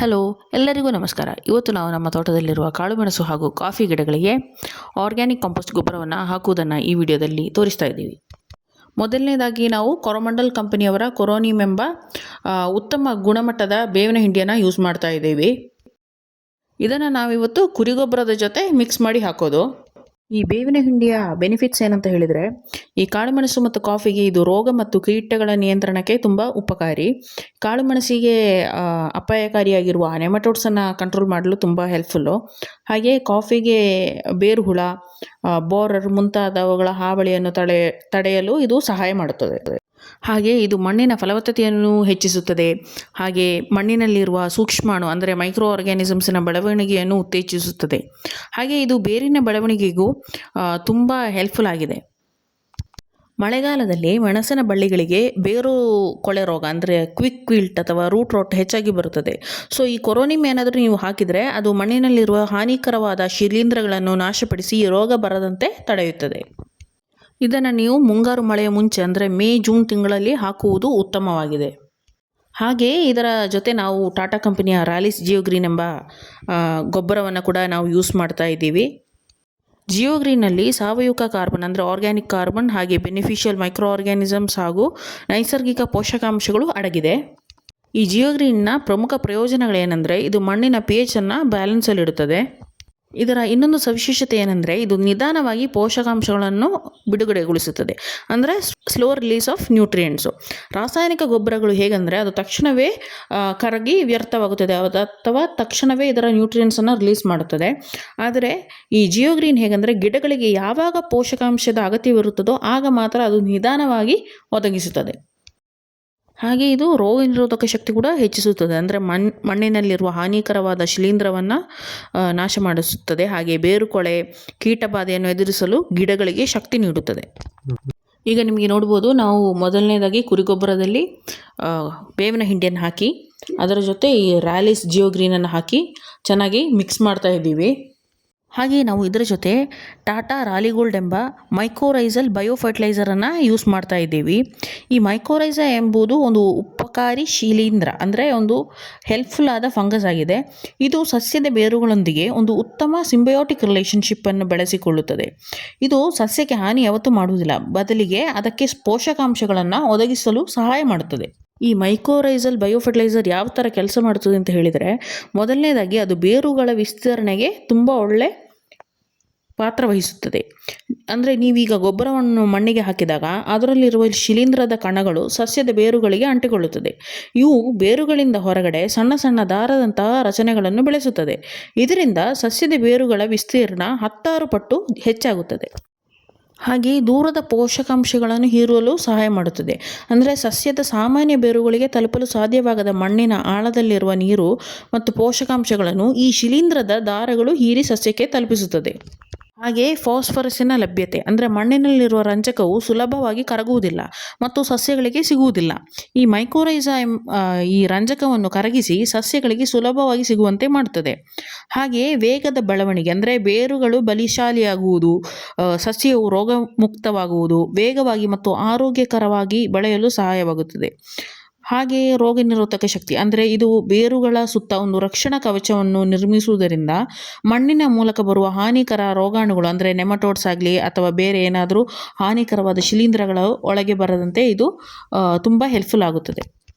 Hello, ಎಲ್ಲರಿಗೂ ನಮಸ್ಕಾರ. ಇವತ್ತು ನಾವು ನಮ್ಮ ತೋಟದಲ್ಲಿರುವ ಕಾಳುಮೆಣಸು ಹಾಗೂ ಕಾಫಿ ಗಿಡಗಳಿಗೆ ಆರ್ಗ್ಯಾನಿಕ್ ಕಾಂಪೋಸ್ಟ್ ಗೊಬ್ಬರವನ್ನು ಹಾಕುವುದನ್ನು ಈ ವಿಡಿಯೋದಲ್ಲಿ ತೋರಿಸ್ತಾ ಇದ್ದೀವಿ. ಮೊದಲನೇದಾಗಿ ನಾವು ಕೊರೊಮಂಡಲ್ ಕಂಪನಿಯವರ ಕೊರೋನಿಯಂ ಎಂಬ ಉತ್ತಮ ಗುಣಮಟ್ಟದ ಬೇವಿನ ಹಿಂಡಿಯನ್ನು ಯೂಸ್ ಮಾಡ್ತಾ ಇದ್ದೀವಿ. ಇದನ್ನು ನಾವಿವತ್ತು ಕುರಿಗೊಬ್ಬರದ ಜೊತೆ ಮಿಕ್ಸ್ ಮಾಡಿ ಹಾಕೋದು. ಈ ಬೇವಿನ ಹಿಂಡಿಯ ಬೆನಿಫಿಟ್ಸ್ ಏನಂತ ಹೇಳಿದರೆ, ಈ ಕಾಳುಮೆಣಸು ಮತ್ತು ಕಾಫಿಗೆ ಇದು ರೋಗ ಮತ್ತು ಕೀಟಗಳ ನಿಯಂತ್ರಣಕ್ಕೆ ತುಂಬ ಉಪಕಾರಿ. ಕಾಳುಮೆಣಸಿಗೆ ಅಪಾಯಕಾರಿಯಾಗಿರುವ ನೆಮಟೋಡ್ಸನ್ನು ಕಂಟ್ರೋಲ್ ಮಾಡಲು ತುಂಬ ಹೆಲ್ಪ್ಫುಲ್ಲು. ಹಾಗೆ ಕಾಫಿಗೆ ಬೇರು ಹುಳ, ಬೋರರ್ ಮುಂತಾದವುಗಳ ಹಾವಳಿಯನ್ನು ತಡೆಯಲು ಇದು ಸಹಾಯ ಮಾಡುತ್ತದೆ. ಹಾಗೆ ಇದು ಮಣ್ಣಿನ ಫಲವತ್ತತೆಯನ್ನು ಹೆಚ್ಚಿಸುತ್ತದೆ. ಹಾಗೆ ಮಣ್ಣಿನಲ್ಲಿರುವ ಸೂಕ್ಷ್ಮಾಣು ಅಂದರೆ ಮೈಕ್ರೋ ಆರ್ಗ್ಯಾನಿಸಮ್ಸ್ನ ಬೆಳವಣಿಗೆಯನ್ನು ಉತ್ತೇಜಿಸುತ್ತದೆ. ಹಾಗೆ ಇದು ಬೇರಿನ ಬೆಳವಣಿಗೆಗೂ ತುಂಬ ಹೆಲ್ಪ್ಫುಲ್ ಆಗಿದೆ. ಮಳೆಗಾಲದಲ್ಲಿ ಮೆಣಸಿನ ಬಳ್ಳಿಗಳಿಗೆ ಬೇರು ಕೊಳೆ ರೋಗ ಅಂದರೆ ಕ್ವಿಕ್ ಕ್ವಿಲ್ಟ್ ಅಥವಾ ರೂಟ್ ರೋಟ್ ಹೆಚ್ಚಾಗಿ ಬರುತ್ತದೆ. ಸೊ ಈ ಕೊರೋನಿಮ್ ಏನಾದರೂ ನೀವು ಹಾಕಿದರೆ ಅದು ಮಣ್ಣಿನಲ್ಲಿರುವ ಹಾನಿಕರವಾದ ಶಿಲೀಂಧ್ರಗಳನ್ನು ನಾಶಪಡಿಸಿ ರೋಗ ಬರದಂತೆ ತಡೆಯುತ್ತದೆ. ಇದನ್ನು ನೀವು ಮುಂಗಾರು ಮಳೆಯ ಮುಂಚೆ ಅಂದರೆ ಮೇ ಜೂನ್ ತಿಂಗಳಲ್ಲಿ ಹಾಕುವುದು ಉತ್ತಮವಾಗಿದೆ. ಹಾಗೆ ಇದರ ಜೊತೆ ನಾವು ಟಾಟಾ ಕಂಪನಿಯ ರಾಲಿಸ್ ಜಿಯೋಗ್ರೀನ್ ಎಂಬ ಗೊಬ್ಬರವನ್ನು ಕೂಡ ನಾವು ಯೂಸ್ ಮಾಡ್ತಾ ಇದ್ದೀವಿ. ಜಿಯೋಗ್ರೀನಲ್ಲಿ ಸಾವಯವಿಕ ಕಾರ್ಬನ್ ಅಂದರೆ ಆರ್ಗ್ಯಾನಿಕ್ ಕಾರ್ಬನ್, ಹಾಗೆ ಬೆನಿಫಿಷಿಯಲ್ ಮೈಕ್ರೋ ಆರ್ಗ್ಯಾನಿಸಮ್ಸ್ ಹಾಗೂ ನೈಸರ್ಗಿಕ ಪೋಷಕಾಂಶಗಳು ಅಡಗಿದೆ. ಈ ಜಿಯೋಗ್ರೀನ್ನ ಪ್ರಮುಖ ಪ್ರಯೋಜನಗಳೇನೆಂದರೆ, ಇದು ಮಣ್ಣಿನ pHನ್ನು ಬ್ಯಾಲೆನ್ಸಲ್ಲಿಡುತ್ತದೆ. ಇದರ ಇನ್ನೊಂದು ಸವಿಶೇಷತೆ ಏನೆಂದರೆ, ಇದು ನಿಧಾನವಾಗಿ ಪೋಷಕಾಂಶಗಳನ್ನು ಬಿಡುಗಡೆಗೊಳಿಸುತ್ತದೆ, ಅಂದರೆ ಸ್ಲೋ ರಿಲೀಸ್ ಆಫ್ ನ್ಯೂಟ್ರಿಯೆಂಟ್ಸು. ರಾಸಾಯನಿಕ ಗೊಬ್ಬರಗಳು ಹೇಗೆಂದರೆ ಅದು ತಕ್ಷಣವೇ ಕರಗಿ ವ್ಯರ್ಥವಾಗುತ್ತದೆ ಅಥವಾ ತಕ್ಷಣವೇ ಇದರ ನ್ಯೂಟ್ರಿಯೆಂಟ್ಸನ್ನು ರಿಲೀಸ್ ಮಾಡುತ್ತದೆ. ಆದರೆ ಈ ಜಿಯೋಗ್ರೀನ್ ಹೇಗೆಂದರೆ ಗಿಡಗಳಿಗೆ ಯಾವಾಗ ಪೋಷಕಾಂಶದ ಅಗತ್ಯವಿರುತ್ತದೋ ಆಗ ಮಾತ್ರ ಅದು ನಿಧಾನವಾಗಿ ಒದಗಿಸುತ್ತದೆ. ಹಾಗೆ ಇದು ರೋಗ ನಿರೋಧಕ ಶಕ್ತಿ ಕೂಡ ಹೆಚ್ಚಿಸುತ್ತದೆ, ಅಂದರೆ ಮಣ್ಣಿನಲ್ಲಿರುವ ಹಾನಿಕರವಾದ ಶಿಲೀಂಧ್ರವನ್ನು ನಾಶ ಮಾಡಿಸುತ್ತದೆ. ಹಾಗೆ ಬೇರುಕೊಳೆ, ಕೀಟಬಾಧೆಯನ್ನು ಎದುರಿಸಲು ಗಿಡಗಳಿಗೆ ಶಕ್ತಿ ನೀಡುತ್ತದೆ. ಈಗ ನಿಮಗೆ ನೋಡ್ಬೋದು, ನಾವು ಮೊದಲನೇದಾಗಿ ಕುರಿಗೊಬ್ಬರದಲ್ಲಿ ಬೇವಿನ ಹಿಂಡಿಯನ್ನು ಹಾಕಿ ಅದರ ಜೊತೆ ಈ ರಾಲಿಸ್ ಜಿಯೋಗ್ರೀನನ್ನು ಹಾಕಿ ಚೆನ್ನಾಗಿ ಮಿಕ್ಸ್ ಮಾಡ್ತಾ ಇದ್ದೀವಿ. ಹಾಗೆ ನಾವು ಇದರ ಜೊತೆ ಟಾಟಾ ರಾಲಿಗೋಲ್ಡ್ ಎಂಬ ಮೈಕೋರೈಸಲ್ ಬಯೋ ಫರ್ಟಿಲೈಸರನ್ನು ಯೂಸ್ ಮಾಡ್ತಾ ಇದ್ದೀವಿ. ಈ ಮೈಕೋರೈಸ ಎಂಬುದು ಒಂದು ಉಪಕಾರಿ ಶಿಲೀಂಧ್ರ, ಅಂದರೆ ಒಂದು ಹೆಲ್ಪ್ಫುಲ್ ಆದ ಫಂಗಸ್ ಆಗಿದೆ. ಇದು ಸಸ್ಯದ ಬೇರುಗಳೊಂದಿಗೆ ಒಂದು ಉತ್ತಮ ಸಿಂಬಯೋಟಿಕ್ ರಿಲೇಷನ್ಶಿಪ್ಪನ್ನು ಬೆಳೆಸಿಕೊಳ್ಳುತ್ತದೆ. ಇದು ಸಸ್ಯಕ್ಕೆ ಹಾನಿ ಯಾವತ್ತೂ ಮಾಡುವುದಿಲ್ಲ, ಬದಲಿಗೆ ಅದಕ್ಕೆ ಪೋಷಕಾಂಶಗಳನ್ನು ಒದಗಿಸಲು ಸಹಾಯ ಮಾಡುತ್ತದೆ. ಈ ಮೈಕೋರೈಸಲ್ ಬಯೋಫರ್ಟಿಲೈಸರ್ ಯಾವ ಥರ ಕೆಲಸ ಮಾಡುತ್ತದೆ ಅಂತ ಹೇಳಿದರೆ, ಮೊದಲನೇದಾಗಿ ಅದು ಬೇರುಗಳ ವಿಸ್ತರಣೆಗೆ ತುಂಬ ಒಳ್ಳೆ ಪಾತ್ರ ವಹಿಸುತ್ತದೆ. ಅಂದರೆ ನೀವೀಗ ಗೊಬ್ಬರವನ್ನು ಮಣ್ಣಿಗೆ ಹಾಕಿದಾಗ ಅದರಲ್ಲಿರುವ ಶಿಲೀಂಧ್ರದ ಕಣಗಳು ಸಸ್ಯದ ಬೇರುಗಳಿಗೆ ಅಂಟಿಕೊಳ್ಳುತ್ತದೆ. ಇವು ಬೇರುಗಳಿಂದ ಹೊರಗಡೆ ಸಣ್ಣ ಸಣ್ಣ ದಾರದಂತಹ ರಚನೆಗಳನ್ನು ಬೆಳೆಸುತ್ತದೆ. ಇದರಿಂದ ಸಸ್ಯದ ಬೇರುಗಳ ವಿಸ್ತೀರ್ಣ 16 ಪಟ್ಟು ಹೆಚ್ಚಾಗುತ್ತದೆ. ಹಾಗೆ ದೂರದ ಪೋಷಕಾಂಶಗಳನ್ನು ಹೀರಲು ಸಹಾಯ ಮಾಡುತ್ತದೆ. ಅಂದರೆ ಸಸ್ಯದ ಸಾಮಾನ್ಯ ಬೇರುಗಳಿಗೆ ತಲುಪಲು ಸಾಧ್ಯವಾಗದ ಮಣ್ಣಿನ ಆಳದಲ್ಲಿರುವ ನೀರು ಮತ್ತು ಪೋಷಕಾಂಶಗಳನ್ನು ಈ ಶಿಲೀಂಧ್ರದ ದಾರಗಳು ಹೀರಿ ಸಸ್ಯಕ್ಕೆ ತಲುಪಿಸುತ್ತದೆ. ಹಾಗೆ ಫಾಸ್ಫರಸ್ಸಿನ ಲಭ್ಯತೆ, ಅಂದರೆ ಮಣ್ಣಿನಲ್ಲಿರುವ ರಂಜಕವು ಸುಲಭವಾಗಿ ಕರಗುವುದಿಲ್ಲ ಮತ್ತು ಸಸ್ಯಗಳಿಗೆ ಸಿಗುವುದಿಲ್ಲ. ಈ ಮೈಕೋರೈಸ ಈ ರಂಜಕವನ್ನು ಕರಗಿಸಿ ಸಸ್ಯಗಳಿಗೆ ಸುಲಭವಾಗಿ ಸಿಗುವಂತೆ ಮಾಡುತ್ತದೆ. ಹಾಗೆಯೇ ವೇಗದ ಬೆಳವಣಿಗೆ, ಅಂದರೆ ಬೇರುಗಳು ಬಲಿಶಾಲಿಯಾಗುವುದು, ಸಸ್ಯವು ರೋಗಮುಕ್ತವಾಗುವುದು, ವೇಗವಾಗಿ ಮತ್ತು ಆರೋಗ್ಯಕರವಾಗಿ ಬೆಳೆಯಲು ಸಹಾಯವಾಗುತ್ತದೆ. ಹಾಗೆಯೇ ರೋಗ ನಿರೋಧಕ ಶಕ್ತಿ, ಅಂದರೆ ಇದು ಬೇರುಗಳ ಸುತ್ತ ಒಂದು ರಕ್ಷಣಾ ಕವಚವನ್ನು ನಿರ್ಮಿಸುವುದರಿಂದ ಮಣ್ಣಿನ ಮೂಲಕ ಬರುವ ಹಾನಿಕರ ರೋಗಾಣುಗಳು, ಅಂದರೆ ನೆಮಟೋಡ್ಸ್ ಆಗಲಿ ಅಥವಾ ಬೇರೆ ಏನಾದರೂ ಹಾನಿಕರವಾದ ಶಿಲೀಂಧ್ರಗಳು ಒಳಗೆ ಬರದಂತೆ ಇದು ತುಂಬ ಹೆಲ್ಪ್ಫುಲ್ ಆಗುತ್ತದೆ.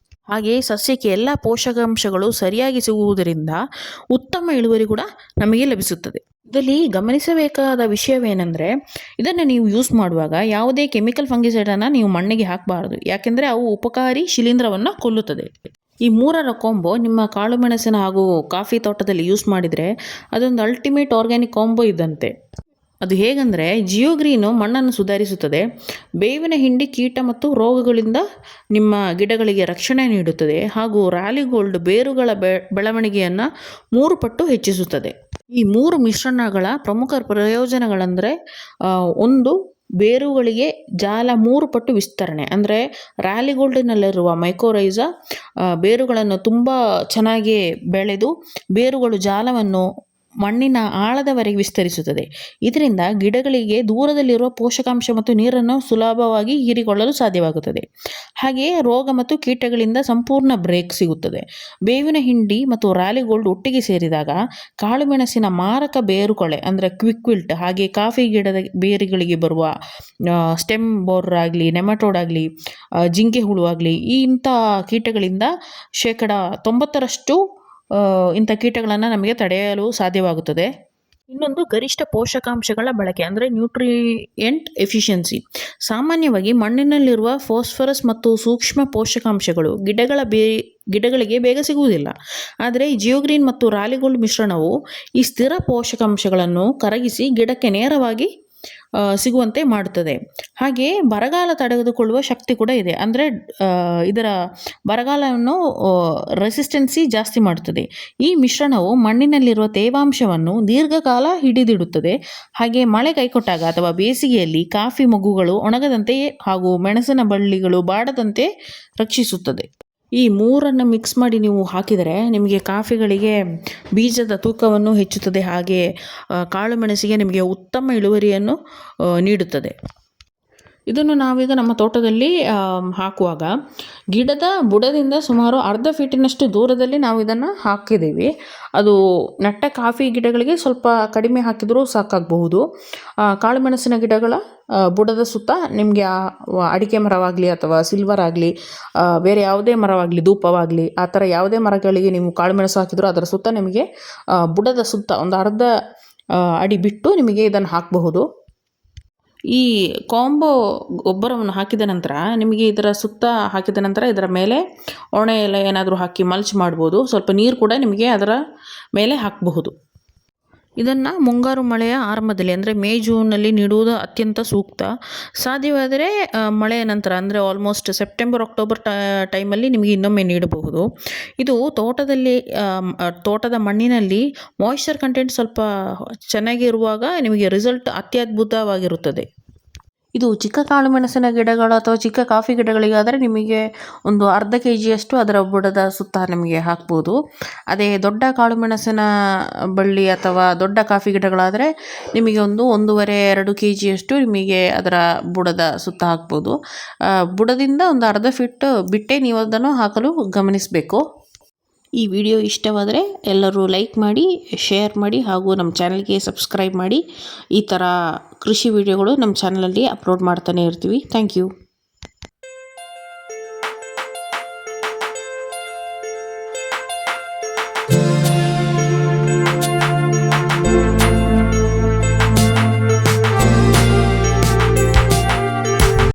ಹಾಗೆಯೇ ಸಸ್ಯಕ್ಕೆ ಎಲ್ಲ ಪೋಷಕಾಂಶಗಳು ಸರಿಯಾಗಿ ಸಿಗುವುದರಿಂದ ಉತ್ತಮ ಇಳುವರಿ ಕೂಡ ನಮಗೆ ಲಭಿಸುತ್ತದೆ. ಇದರಲ್ಲಿ ಗಮನಿಸಬೇಕಾದ ವಿಷಯವೇನೆಂದರೆ, ಇದನ್ನು ನೀವು ಯೂಸ್ ಮಾಡುವಾಗ ಯಾವುದೇ ಕೆಮಿಕಲ್ ಫಂಗಿಸೈಡನ್ನು ನೀವು ಮಣ್ಣಿಗೆ ಹಾಕಬಾರದು, ಯಾಕೆಂದರೆ ಅವು ಉಪಕಾರಿ ಶಿಲೀಂಧ್ರವನ್ನು ಕೊಲ್ಲುತ್ತದೆ. ಈ ಮೂರರ ಕಾಂಬೋ ನಿಮ್ಮ ಕಾಳುಮೆಣಸಿನ ಹಾಗೂ ಕಾಫಿ ತೋಟದಲ್ಲಿ ಯೂಸ್ ಮಾಡಿದರೆ ಅದೊಂದು ಅಲ್ಟಿಮೇಟ್ ಆರ್ಗ್ಯಾನಿಕ್ ಕಾಂಬೋ ಇದ್ದಂತೆ. ಅದು ಹೇಗೆಂದರೆ, ಜಿಯೋಗ್ರೀನು ಮಣ್ಣನ್ನು ಸುಧಾರಿಸುತ್ತದೆ, ಬೇವಿನ ಹಿಂಡಿ ಕೀಟ ಮತ್ತು ರೋಗಗಳಿಂದ ನಿಮ್ಮ ಗಿಡಗಳಿಗೆ ರಕ್ಷಣೆ ನೀಡುತ್ತದೆ, ಹಾಗೂ ರಾಲಿಗೋಲ್ಡ್ ಬೇರುಗಳ ಬೆಳವಣಿಗೆಯನ್ನು 3 ಪಟ್ಟು ಹೆಚ್ಚಿಸುತ್ತದೆ. ಈ 3 ಮಿಶ್ರಣಗಳ ಪ್ರಮುಖ ಪ್ರಯೋಜನಗಳೆಂದರೆ, ಒಂದು, ಬೇರುಗಳಿಗೆ ಜಾಲ 3 ಪಟ್ಟು ವಿಸ್ತರಣೆ, ಅಂದರೆ ರಾಲಿಗೋಲ್ಡಿನಲ್ಲಿರುವ ಮೈಕೋರೈಸ ಬೇರುಗಳನ್ನು ತುಂಬ ಚೆನ್ನಾಗಿ ಬೆಳೆದು ಬೇರುಗಳು ಜಾಲವನ್ನು ಮಣ್ಣಿನ ಆಳದವರೆಗೆ ವಿಸ್ತರಿಸುತ್ತದೆ. ಇದರಿಂದ ಗಿಡಗಳಿಗೆ ದೂರದಲ್ಲಿರುವ ಪೋಷಕಾಂಶ ಮತ್ತು ನೀರನ್ನು ಸುಲಭವಾಗಿ ಹೀರಿಕೊಳ್ಳಲು ಸಾಧ್ಯವಾಗುತ್ತದೆ. ಹಾಗೆಯೇ ರೋಗ ಮತ್ತು ಕೀಟಗಳಿಂದ ಸಂಪೂರ್ಣ ಬ್ರೇಕ್ ಸಿಗುತ್ತದೆ. ಬೇವಿನ ಹಿಂಡಿ ಮತ್ತು ರಾಲಿಗೋಲ್ಡ್ ಒಟ್ಟಿಗೆ ಸೇರಿದಾಗ ಕಾಳುಮೆಣಸಿನ ಮಾರಕ ಬೇರುಕೊಳೆ ಅಂದರೆ ಕ್ವಿಕ್ ವಿಲ್ಟ್, ಹಾಗೆ ಕಾಫಿ ಗಿಡದ ಬೇರುಗಳಿಗೆ ಬರುವ ಸ್ಟೆಮ್ ಬೋರರ್ ಆಗಲಿ, ನೆಮಟೋಡ್ ಆಗಲಿ, ಜಿಂಕೆ ಹುಳು ಆಗಲಿ, ಇಂಥ ಕೀಟಗಳಿಂದ 90% ಇಂಥ ಕೀಟಗಳನ್ನು ನಮಗೆ ತಡೆಯಲು ಸಾಧ್ಯವಾಗುತ್ತದೆ. ಇನ್ನೊಂದು ಗರಿಷ್ಠ ಪೋಷಕಾಂಶಗಳ ಬಳಕೆ ಅಂದರೆ ನ್ಯೂಟ್ರಿಯೆಂಟ್ ಎಫಿಷಿಯನ್ಸಿ. ಸಾಮಾನ್ಯವಾಗಿ ಮಣ್ಣಿನಲ್ಲಿರುವ ಫಾಸ್ಫರಸ್ ಮತ್ತು ಸೂಕ್ಷ್ಮ ಪೋಷಕಾಂಶಗಳು ಗಿಡಗಳಿಗೆ ಬೇಗ ಸಿಗುವುದಿಲ್ಲ. ಆದರೆ ಜಿಯೋಗ್ರೀನ್ ಮತ್ತು ರಾಲಿಗೋಲ್ಡ್ ಮಿಶ್ರಣವು ಈ ಸ್ಥಿರ ಪೋಷಕಾಂಶಗಳನ್ನು ಕರಗಿಸಿ ಗಿಡಕ್ಕೆ ನೇರವಾಗಿ ಸಿಗುವಂತೆ ಮಾಡುತ್ತದೆ. ಹಾಗೆಯೇ ಬರಗಾಲ ತಡೆದುಕೊಳ್ಳುವ ಶಕ್ತಿ ಕೂಡ ಇದೆ. ಅಂದರೆ ಇದರ ಬರಗಾಲವನ್ನು ರೆಸಿಸ್ಟೆನ್ಸಿ ಜಾಸ್ತಿ ಮಾಡುತ್ತದೆ. ಈ ಮಿಶ್ರಣವು ಮಣ್ಣಿನಲ್ಲಿರುವ ತೇವಾಂಶವನ್ನು ದೀರ್ಘಕಾಲ ಹಿಡಿದಿಡುತ್ತದೆ. ಹಾಗೆ ಮಳೆ ಕೈಕೊಟ್ಟಾಗ ಅಥವಾ ಬೇಸಿಗೆಯಲ್ಲಿ ಕಾಫಿ ಮೊಗ್ಗುಗಳು ಒಣಗದಂತೆ ಹಾಗೂ ಮೆಣಸಿನ ಬಳ್ಳಿಗಳು ಬಾಡದಂತೆ ರಕ್ಷಿಸುತ್ತದೆ. ಈ ಮೂರನ್ನು ಮಿಕ್ಸ್ ಮಾಡಿ ನೀವು ಹಾಕಿದರೆ ನಿಮಗೆ ಕಾಫಿಗಳಿಗೆ ಬೀಜದ ತೂಕವನ್ನು ಹೆಚ್ಚುತ್ತದೆ. ಹಾಗೆ ಕಾಳು ಮೆಣಸಿಗೆ ನಿಮಗೆ ಉತ್ತಮ ಇಳುವರಿಯನ್ನು ನೀಡುತ್ತದೆ. ಇದನ್ನು ನಾವೀಗ ನಮ್ಮ ತೋಟದಲ್ಲಿ ಹಾಕುವಾಗ ಗಿಡದ ಬುಡದಿಂದ ಸುಮಾರು ಅರ್ಧ ಫೀಟಿನಷ್ಟು ದೂರದಲ್ಲಿ ನಾವು ಇದನ್ನು ಹಾಕಿದ್ದೀವಿ. ಅದು ನೆಟ್ಟ ಕಾಫಿ ಗಿಡಗಳಿಗೆ ಸ್ವಲ್ಪ ಕಡಿಮೆ ಹಾಕಿದರೂ ಸಾಕಾಗಬಹುದು. ಕಾಳುಮೆಣಸಿನ ಗಿಡಗಳ ಬುಡದ ಸುತ್ತ ನಿಮಗೆ ಅಡಿಕೆ ಮರವಾಗಲಿ ಅಥವಾ ಸಿಲ್ವರ್ ಆಗಲಿ, ಬೇರೆ ಯಾವುದೇ ಮರವಾಗಲಿ, ಧೂಪವಾಗಲಿ, ಆ ಥರ ಯಾವುದೇ ಮರಗಳಿಗೆ ನೀವು ಕಾಳುಮೆಣಸು ಹಾಕಿದರೂ ಅದರ ಸುತ್ತ ನಿಮಗೆ ಬುಡದ ಸುತ್ತ ಒಂದು ಅರ್ಧ ಅಡಿ ಬಿಟ್ಟು ನಿಮಗೆ ಇದನ್ನು ಹಾಕಬಹುದು. ಈ ಕಾಂಬೋ ಗೊಬ್ಬರವನ್ನು ಹಾಕಿದ ನಂತರ ನಿಮಗೆ ಇದರ ಸುತ್ತ ಹಾಕಿದ ನಂತರ ಇದರ ಮೇಲೆ ಒಣ ಎಲೆ ಏನಾದರೂ ಹಾಕಿ ಮಲ್ಚ್ ಮಾಡ್ಬೋದು. ಸ್ವಲ್ಪ ನೀರು ಕೂಡ ನಿಮಗೆ ಅದರ ಮೇಲೆ ಹಾಕಬಹುದು. ಇದನ್ನು ಮುಂಗಾರು ಮಳೆಯ ಆರಂಭದಲ್ಲಿ ಅಂದರೆ ಮೇ ಜೂನಲ್ಲಿ ನೀಡುವುದು ಅತ್ಯಂತ ಸೂಕ್ತ. ಸಾಧ್ಯವಾದರೆ ಮಳೆಯ ನಂತರ ಅಂದರೆ ಆಲ್ಮೋಸ್ಟ್ ಸೆಪ್ಟೆಂಬರ್ ಅಕ್ಟೋಬರ್ ಟೈಮಲ್ಲಿ ನಿಮಗೆ ಇನ್ನೊಮ್ಮೆ ನೀಡಬಹುದು. ಇದು ತೋಟದ ಮಣ್ಣಿನಲ್ಲಿ ಮಾಯಿಶ್ಚರ್ ಕಂಟೆಂಟ್ ಸ್ವಲ್ಪ ಚೆನ್ನಾಗಿರುವಾಗ ನಿಮಗೆ ರಿಸಲ್ಟ್ ಅತ್ಯದ್ಭುತವಾಗಿರುತ್ತದೆ. ಇದು ಚಿಕ್ಕ ಕಾಳುಮೆಣಸಿನ ಗಿಡಗಳು ಅಥವಾ ಚಿಕ್ಕ ಕಾಫಿ ಗಿಡಗಳಿಗಾದರೆ ನಿಮಗೆ ಒಂದು ಅರ್ಧ kg ಅದರ ಬುಡದ ಸುತ್ತ ನಿಮಗೆ ಹಾಕ್ಬೋದು. ಅದೇ ದೊಡ್ಡ ಕಾಳುಮೆಣಸಿನ ಬಳ್ಳಿ ಅಥವಾ ದೊಡ್ಡ ಕಾಫಿ ಗಿಡಗಳಾದರೆ ನಿಮಗೆ 1.5-2 kg ನಿಮಗೆ ಅದರ ಬುಡದ ಸುತ್ತ ಹಾಕ್ಬೋದು. ಬುಡದಿಂದ ಒಂದು ಅರ್ಧ ಫೀಟ್ ಬಿಟ್ಟೇ ನೀವು ಅದನ್ನು ಹಾಕಲು ಗಮನಿಸಬೇಕು. ಈ ವಿಡಿಯೋ ಇಷ್ಟವಾದರೆ ಎಲ್ಲರೂ ಲೈಕ್ ಮಾಡಿ, ಶೇರ್ ಮಾಡಿ ಹಾಗೂ ನಮ್ಮ ಚಾನಲ್ಗೆ ಸಬ್ಸ್ಕ್ರೈಬ್ ಮಾಡಿ. ಈ ಥರ ಕೃಷಿ ವಿಡಿಯೋಗಳು ನಮ್ಮ ಚಾನಲಲ್ಲಿ ಅಪ್ಲೋಡ್ ಮಾಡ್ತಾನೆ ಇರ್ತೀವಿ. Thank you.